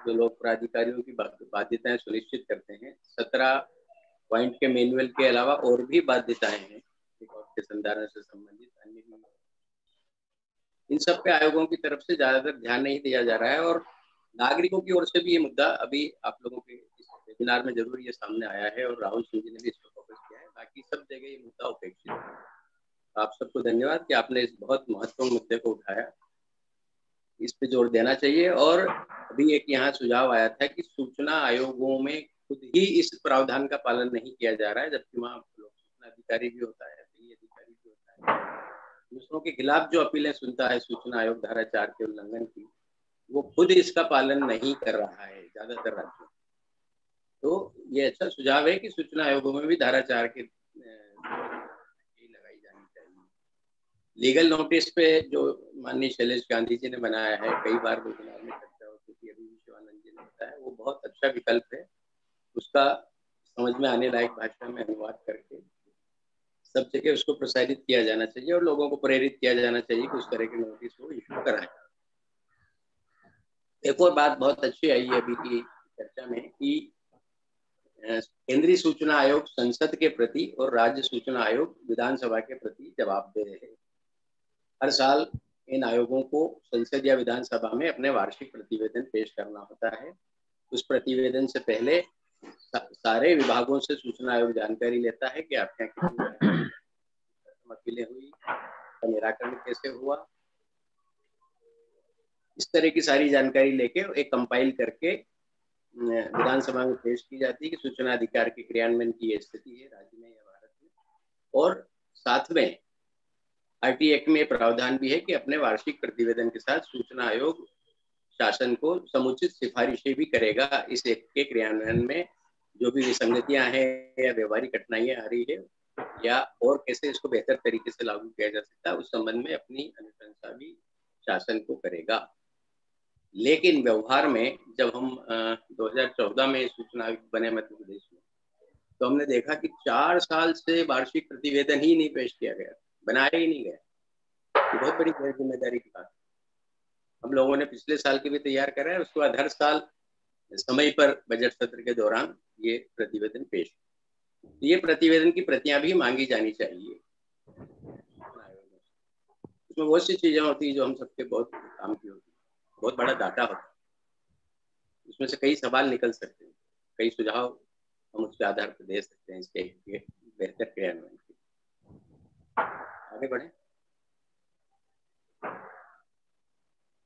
जो लोक प्राधिकारियों की बाध्यताएं सुनिश्चित करते हैं। 17 पॉइंट के मैनुअल के अलावा और भी बाध्यताएं हैं रिकॉर्ड के संधारण से संबंधित अन्य भी। इन सब पे आयोगों की तरफ से ज्यादातर ध्यान नहीं दिया जा रहा है और नागरिकों की ओर से भी ये मुद्दा अभी आप लोगों के इस वेबिनार में जरूर ये सामने आया है और राहुल सिंह जी ने भी इस पर फोकस किया है। बाकी सब जगह ये मुद्दा उपेक्षित है। आप सबको धन्यवाद कि आपने इस बहुत महत्वपूर्ण मुद्दे को उठाया, इस पे जोर देना चाहिए। और अभी एक यहाँ सुझाव आया था कि सूचना आयोगों में खुद ही इस प्रावधान का पालन नहीं किया जा रहा है, जबकि वहाँ लोक सूचना अधिकारी भी होता है, अधिकारी भी होता है। दूसरों के खिलाफ जो अपीलें सुनता है सूचना आयोग धारा 4 के उल्लंघन की, वो खुद इसका पालन नहीं कर रहा है ज्यादातर राज्यों। तो ये अच्छा सुझाव है कि सूचना आयोगों में भी धारा 4 के लगाई जानी चाहिए। लीगल नोटिस पे जो माननीय शैलेश गांधी जी ने बनाया है, कई बार वेबिनार में चर्चा हो चुकी है, अभी शिवानंद जी ने बताया, वो बहुत अच्छा विकल्प है। उसका समझ में आने लायक भाषा में अनुवाद करके सब जगह उसको प्रसारित किया जाना चाहिए और लोगों को प्रेरित किया जाना चाहिए कि उस तरह के नोटिस को इशू कराएं। एक और बात बहुत अच्छी आई है अभी की चर्चा में कि केंद्रीय सूचना आयोग संसद के प्रति और राज्य सूचना आयोग विधानसभा के प्रति जवाबदेह है। हर साल इन आयोगों को संसद या विधानसभा में अपने वार्षिक प्रतिवेदन पेश करना होता है। उस प्रतिवेदन से पहले सारे विभागों से सूचना आयोग जानकारी लेता है कि आपके यहाँ कितनी अपीलें हुई, निराकरण कैसे हुआ, इस तरह की सारी जानकारी लेके एक कंपाइल करके विधानसभा में पेश की जाती है कि सूचना अधिकार के क्रियान्वयन की ये स्थिति है राज्य में या भारत में। और साथ में आरटी एक्ट में प्रावधान भी है कि अपने वार्षिक प्रतिवेदन के साथ सूचना आयोग शासन को समुचित सिफारिशें भी करेगा इस एक्ट के क्रियान्वयन में जो भी विसंगतियां हैं या व्यवहारिक कठिनाइयां आ रही है या और कैसे इसको बेहतर तरीके से लागू किया जा सकता है, उस संबंध में अपनी अनुशंसा भी शासन को करेगा। लेकिन व्यवहार में जब हम 2014 में सूचना आयुक्त बने मध्य प्रदेश में, तो हमने देखा कि 4 साल से वार्षिक प्रतिवेदन ही नहीं पेश किया गया, बनाया ही नहीं गया। ये बहुत बड़ी गैर जिम्मेदारी की बात। हम लोगों ने पिछले साल के भी तैयार करा है, उसके बाद हर साल समय पर बजट सत्र के दौरान ये प्रतिवेदन पेश। ये प्रतिवेदन की प्रतियां भी मांगी जानी चाहिए। उसमें बहुत सी चीजें होती है जो हम सबके बहुत काम की होती है, बहुत बड़ा डाटा होता है, उसमें से कई सवाल निकल सकते हैं, कई सुझाव हम उसके आधार पर दे सकते हैं इसके बेहतर क्रियान्वयन के। आगे बढ़े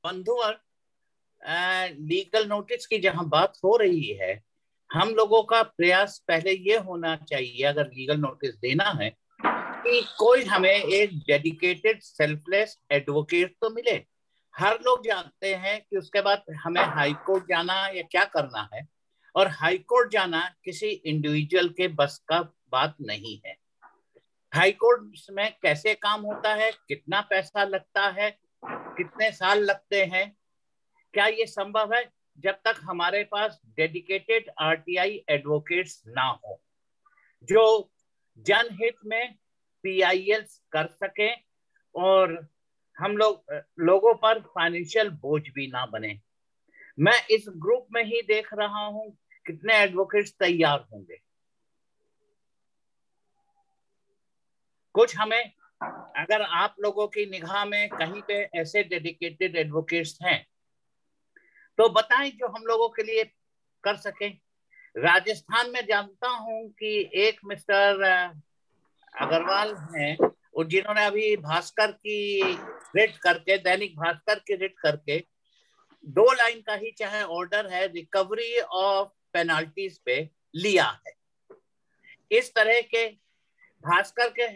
बंधुवर, लीगल नोटिस की जहां बात हो रही है, हम लोगों का प्रयास पहले ये होना चाहिए, अगर लीगल नोटिस देना है, कि कोई हमें एक डेडिकेटेड सेल्फलेस एडवोकेट तो मिले। हर लोग जानते हैं कि उसके बाद हमें हाई कोर्ट जाना या क्या करना है, और हाई कोर्ट जाना किसी इंडिविजुअल के बस का बात नहीं है। हाई कोर्ट में कैसे काम होता है, कितना पैसा लगता है, कितने साल लगते हैं, क्या ये संभव है जब तक हमारे पास डेडिकेटेड आरटीआई एडवोकेट्स ना हो जो जनहित में पीआईएल कर सके और हम लोगों पर फाइनेंशियल बोझ भी ना बने। मैं इस ग्रुप में ही देख रहा हूं कितने एडवोकेट्स तैयार होंगे। कुछ हमें, अगर आप लोगों की निगाह में कहीं पे ऐसे डेडिकेटेड एडवोकेट्स हैं तो बताएं जो हम लोगों के लिए कर सके। राजस्थान में जानता हूं कि एक मिस्टर अग्रवाल हैं, और जिन्होंने अभी भास्कर की रिट करके, दैनिक भास्कर की रिट करके 2 लाइन का ही चाहे ऑर्डर है, रिकवरी ऑफ पेनाल्टीज पे लिया है। इस तरह के भास्कर के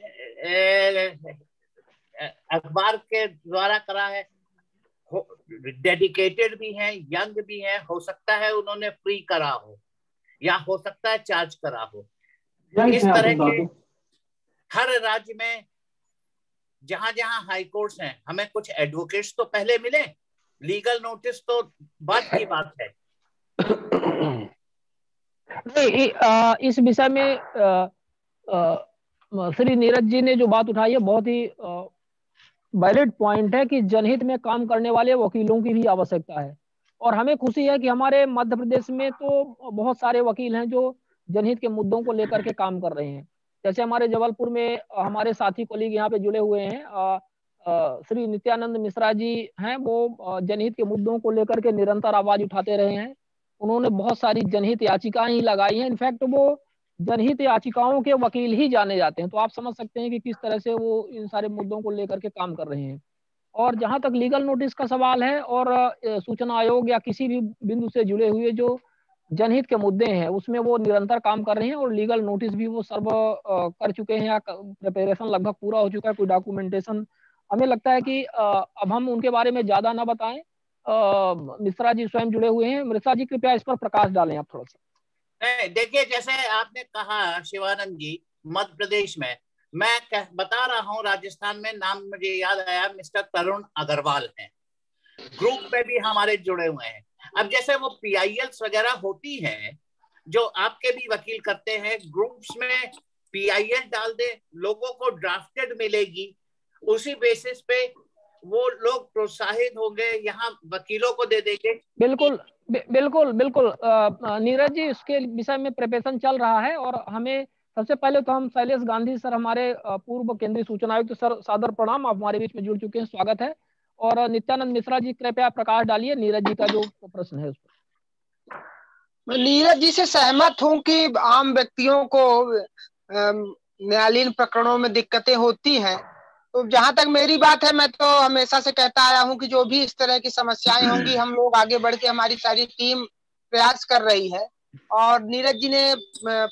अखबार के द्वारा करा है, डेडिकेटेड भी हैं, यंग भी हैं, हो सकता है उन्होंने फ्री करा हो या हो सकता है चार्ज करा हो। इस तरह के हर राज्य में जहां जहां हाई कोर्ट्स हैं, हमें कुछ एडवोकेट्स तो पहले मिले, लीगल नोटिस तो बात की बात है। नहीं, इस विषय में श्री नीरज जी ने जो बात उठाई है बहुत ही वैलिड पॉइंट है कि जनहित में काम करने वाले वकीलों की भी आवश्यकता है। और हमें खुशी है कि हमारे मध्य प्रदेश में तो बहुत सारे वकील हैं जो जनहित के मुद्दों को लेकर के काम कर रहे हैं। जैसे हमारे जबलपुर में हमारे साथी कोलीग यहाँ पे जुड़े हुए हैं, श्री नित्यानंद मिश्रा जी हैं, वो जनहित के मुद्दों को लेकर के निरंतर आवाज उठाते रहे हैं। उन्होंने बहुत सारी जनहित याचिकाएं ही लगाई हैं। इनफैक्ट वो जनहित याचिकाओं के वकील ही जाने जाते हैं। तो आप समझ सकते हैं कि किस तरह से वो इन सारे मुद्दों को लेकर के काम कर रहे हैं। और जहां तक लीगल नोटिस का सवाल है, और सूचना आयोग या किसी भी बिंदु से जुड़े हुए जो जनहित के मुद्दे हैं उसमें वो निरंतर काम कर रहे हैं, और लीगल नोटिस भी वो सर्व कर चुके हैं, या प्रिपरेशन लगभग पूरा हो चुका है, कोई डॉक्यूमेंटेशन। हमें लगता है कि अब हम उनके बारे में ज्यादा ना बताएं। मिश्रा जी स्वयं जुड़े हुए हैं। मिश्रा जी कृपया इस पर प्रकाश डालें आप थोड़ा सा। देखिए, जैसे आपने कहा शिवानंद जी, मध्य प्रदेश में, मैं बता रहा हूँ, राजस्थान में नाम मुझे याद आया, मिस्टर तरुण अग्रवाल हैं, ग्रुप में भी हमारे जुड़े हुए हैं। अब जैसे वो PILs वगैरह होती हैं जो आपके भी वकील करते हैं, ग्रुप्स में PIL डाल दे, लोगों को ड्राफ्टेड मिलेगी, उसी बेसिस पे वो लोग प्रोत्साहित होंगे, यहाँ वकीलों को दे देंगे। बिल्कुल बिल्कुल बिल्कुल नीरज जी, इसके विषय में प्रिपरेशन चल रहा है। और हमें सबसे पहले तो हम शैलेश गांधी सर, हमारे पूर्व केंद्रीय सूचना आयुक्त सर, सादर प्रणाम, आप हमारे बीच में जुड़ चुके हैं, स्वागत है। और नित्यानंद मिश्रा जी कृपया प्रकाश डालिए नीरज जी का जो प्रश्न है उस पर। मैं नीरज जी से सहमत हूं कि आम व्यक्तियों को न्यायालयीन प्रकरणों में दिक्कतें होती हैं। तो जहां तक मेरी बात है, मैं तो हमेशा से कहता आया हूं कि जो भी इस तरह की समस्याएं होंगी, हम लोग आगे बढ़ के, हमारी सारी टीम प्रयास कर रही है। और नीरज जी ने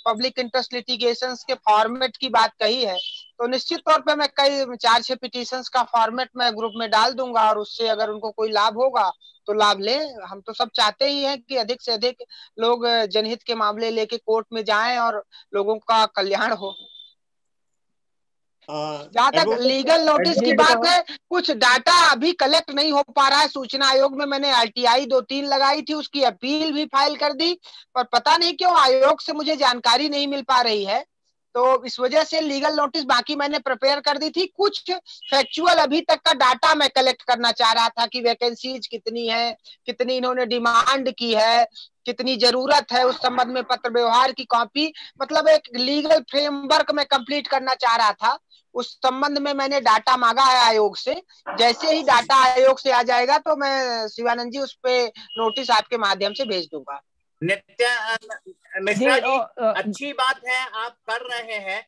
पब्लिक इंटरेस्ट लिटिगेशंस के फॉर्मेट की बात कही है, तो निश्चित तौर पे मैं कई 4-6 पिटीशंस का फॉर्मेट मैं ग्रुप में डाल दूंगा, और उससे अगर उनको कोई लाभ होगा तो लाभ ले। हम तो सब चाहते ही हैं कि अधिक से अधिक लोग जनहित के मामले लेके कोर्ट में जाएं और लोगों का कल्याण हो। जहाँ तक लीगल नोटिस की बात है, कुछ डाटा अभी कलेक्ट नहीं हो पा रहा है। सूचना आयोग में मैंने RTI 2-3 लगाई थी, उसकी अपील भी फाइल कर दी, पर पता नहीं क्यों आयोग से मुझे जानकारी नहीं मिल पा रही है। तो इस वजह से लीगल नोटिस बाकी मैंने प्रिपेयर कर दी थी। कुछ फैक्चुअल अभी तक का डाटा मैं कलेक्ट करना चाह रहा था कि वैकेंसीज कितनी है, कितनी इन्होंने डिमांड की है, कितनी जरूरत है, उस संबंध में पत्र व्यवहार की कॉपी, मतलब एक लीगल फ्रेमवर्क में कंप्लीट करना चाह रहा था। उस संबंध में मैंने डाटा मांगा है आयोग से। जैसे ही डाटा आयोग से आ जाएगा तो मैं शिवानंद जी उस पे नोटिस आपके माध्यम से भेज दूंगा। मिश्रा जी, अच्छी बात है, आप कर रहे हैं,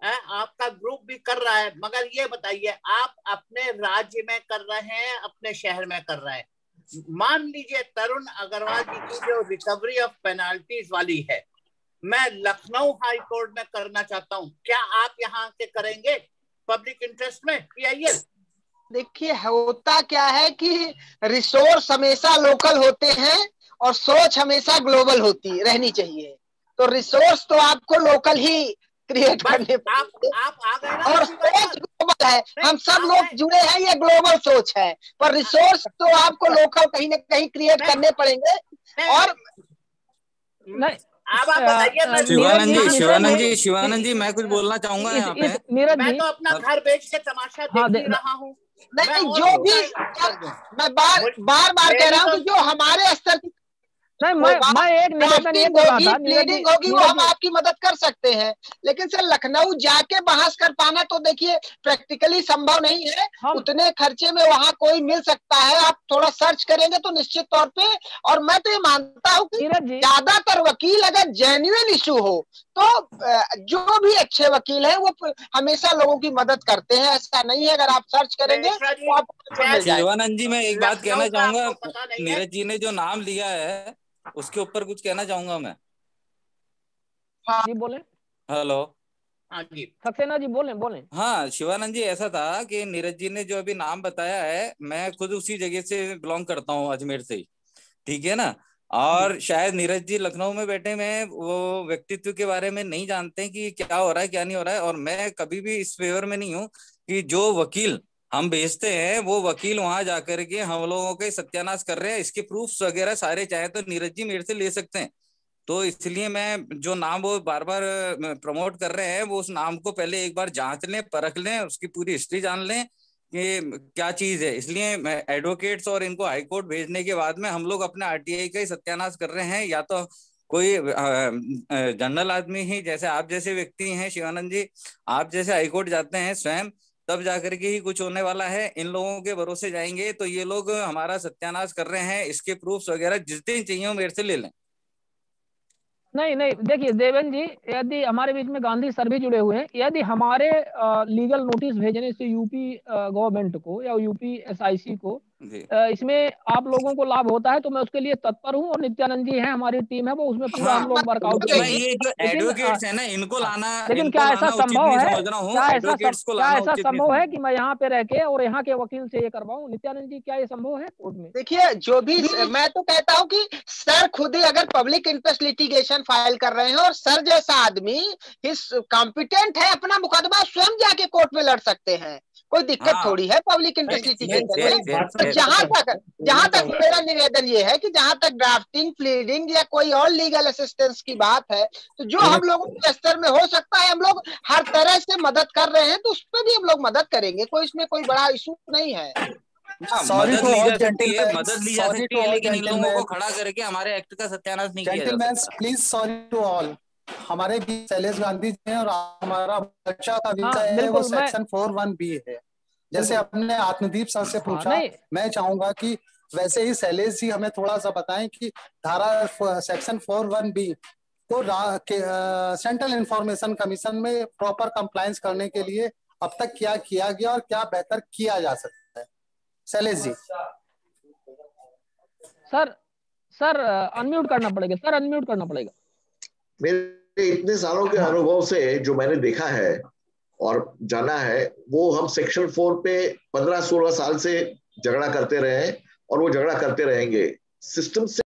आपका ग्रुप भी कर रहा है, मगर ये बताइए, आप अपने राज्य में कर रहे हैं, अपने शहर में कर रहे हैं? मान लीजिए तरुण अग्रवाल जी की जो रिकवरी ऑफ पेनाल्टीज वाली है, मैं लखनऊ हाई कोर्ट में करना चाहता हूं, क्या आप यहाँ के करेंगे पब्लिक इंटरेस्ट में PIL? देखिए, होता क्या है कि रिसोर्स हमेशा लोकल होते हैं और सोच हमेशा ग्लोबल होती रहनी चाहिए। तो रिसोर्स तो आपको लोकल ही क्रिएट करने आप आ गए ना, और सोच ग्लोबल है। हम सब लोग जुड़े हैं, ये ग्लोबल सोच है, पर रिसोर्स तो आपको लोकल कहीं ना कहीं क्रिएट करने पड़ेंगे। और नहीं, आप बताइए। शिवानंद जी मैं कुछ बोलना चाहूंगा यहाँ पे। मैं तो अपना घर बेच के तमाशा देख ही रहा हूँ। नहीं, जो भी मैं बार कह रहा हूँ कि जो हमारे स्तर की नहीं, मैं एक निवेदन ये कर रहा था, प्लीडिंग होगी वो हम आपकी मदद कर सकते हैं, लेकिन सर लखनऊ जाके बहस कर पाना तो देखिए प्रैक्टिकली संभव नहीं है। उतने खर्चे में वहाँ कोई मिल सकता है, आप थोड़ा सर्च करेंगे तो निश्चित तौर पे। और मैं तो ये मानता हूँ कि ज्यादातर वकील अगर जेन्युइन इशू हो तो जो भी अच्छे वकील हैं वो हमेशा लोगों की मदद करते हैं, ऐसा नहीं है। अगर आप सर्च करेंगे तो आप शिवानंद जी, मैं एक बात कहना चाहूंगा, नीरज जी ने जो नाम लिया है उसके ऊपर कुछ कहना चाहूंगा मैं। हाँ जी, बोले। हेलो, हाँ जी, सक्सेना जी बोले। हाँ शिवानंद जी, ऐसा था कि नीरज जी ने जो अभी नाम बताया है, मैं खुद उसी जगह से बिलोंग करता हूँ, अजमेर से ही, ठीक है ना। और शायद नीरज जी लखनऊ में बैठे में वो व्यक्तित्व के बारे में नहीं जानते कि क्या हो रहा है क्या नहीं हो रहा है। और मैं कभी भी इस फेवर में नहीं हूँ कि जो वकील हम भेजते हैं वो वकील वहां जाकर के हम लोगों के सत्यानाश कर रहे हैं। इसके प्रूफ्स वगैरह सारे चाहे तो नीरज जी मेरे से ले सकते हैं। तो इसलिए मैं जो नाम वो बार बार प्रमोट कर रहे हैं, वो उस नाम को पहले एक बार जांच लें, परख लें, उसकी पूरी हिस्ट्री जान लें, कि क्या चीज है। इसलिए एडवोकेट्स और इनको हाई कोर्ट भेजने के बाद में हम लोग अपने आरटीआई का ही सत्यानाश कर रहे हैं। या तो कोई जनरल आदमी ही, जैसे आप जैसे व्यक्ति हैं शिवानंद जी, आप जैसे हाईकोर्ट जाते हैं स्वयं, तब जाकर के ही कुछ होने वाला है। इन लोगों के भरोसे जाएंगे तो ये लोग हमारा सत्यानाश कर रहे हैं। इसके प्रूफ्स वगैरह जिस दिन चाहिए वो मेरे से ले लें। नहीं नहीं, देखिए देवेंद्र जी, यदि हमारे बीच में गांधी सर भी जुड़े हुए हैं, यदि हमारे लीगल नोटिस भेजने से यूपी गवर्नमेंट को या यूपी एसआईसी को इसमें आप लोगों को लाभ होता है तो मैं उसके लिए तत्पर हूं, और नित्यानंद जी हैं, हमारी टीम है, वो उसमें पूरा हम लोग वर्कआउट मैं करेंगे। ये जो एडवोकेट्स है ना, इनको लाना, लेकिन इनको क्या लाना ऐसा उचित संभव नहीं है, समझ रहा हूँ। एडवोकेट्स को क्या लाना ऐसा उचित नहीं संभव है समझ। कि मैं यहाँ पे रह के और यहाँ के वकील से ये करवाऊं? नित्यानंद जी, क्या ये संभव है कोर्ट में? देखिए, जो भी मैं तो कहता हूं कि सर खुद ही अगर पब्लिक इंटरेस्ट लिटिगेशन फाइल कर रहे हैं और सर जैसा आदमी कॉम्पिटेंट है, अपना मुकदमा स्वयं जाके कोर्ट में लड़ सकते हैं, कोई दिक्कत थोड़ी है पब्लिक इंटरेस्ट लिटिगेशन में। तो जहां तक मेरा निवेदन ये है कि जहां तक ड्राफ्टिंग, प्लीडिंग या कोई और लीगल असिस्टेंस की बात है, तो जो हम लोगों के स्तर में हो सकता है हम लोग हर तरह से मदद कर रहे हैं, तो उस पर भी हम लोग मदद करेंगे। कोई इसमें कोई बड़ा इशू नहीं है। मदद ली जा सकती है, मदद ली जा सकती है, लेकिन इन लोगों को खड़ा करके हमारे एक्ट का सत्यानाश नहीं किया जा सकता। प्लीज, सॉरी टू ऑल, हमारे बीच शैलेश गांधी जी हैं और हमारा बच्चा का विषय है वो सेक्शन 4(1)B है। जैसे अपने आत्मदीप सर से पूछा, मैं चाहूंगा कि वैसे ही शैलेश जी हमें थोड़ा सा बताएं कि धारा सेक्शन 4(1)B को सेंट्रल इंफॉर्मेशन कमीशन में प्रॉपर कंप्लायंस करने के लिए अब तक क्या किया गया और क्या बेहतर किया जा सकता है। शैलेश जी। सर अनम्यूट करना पड़ेगा, सर अनम्यूट करना पड़ेगा। मेरे इतने सालों के अनुभव से जो मैंने देखा है और जाना है, वो हम सेक्शन 4 पे 15-16 साल से झगड़ा करते रहे और वो झगड़ा करते रहेंगे। सिस्टम से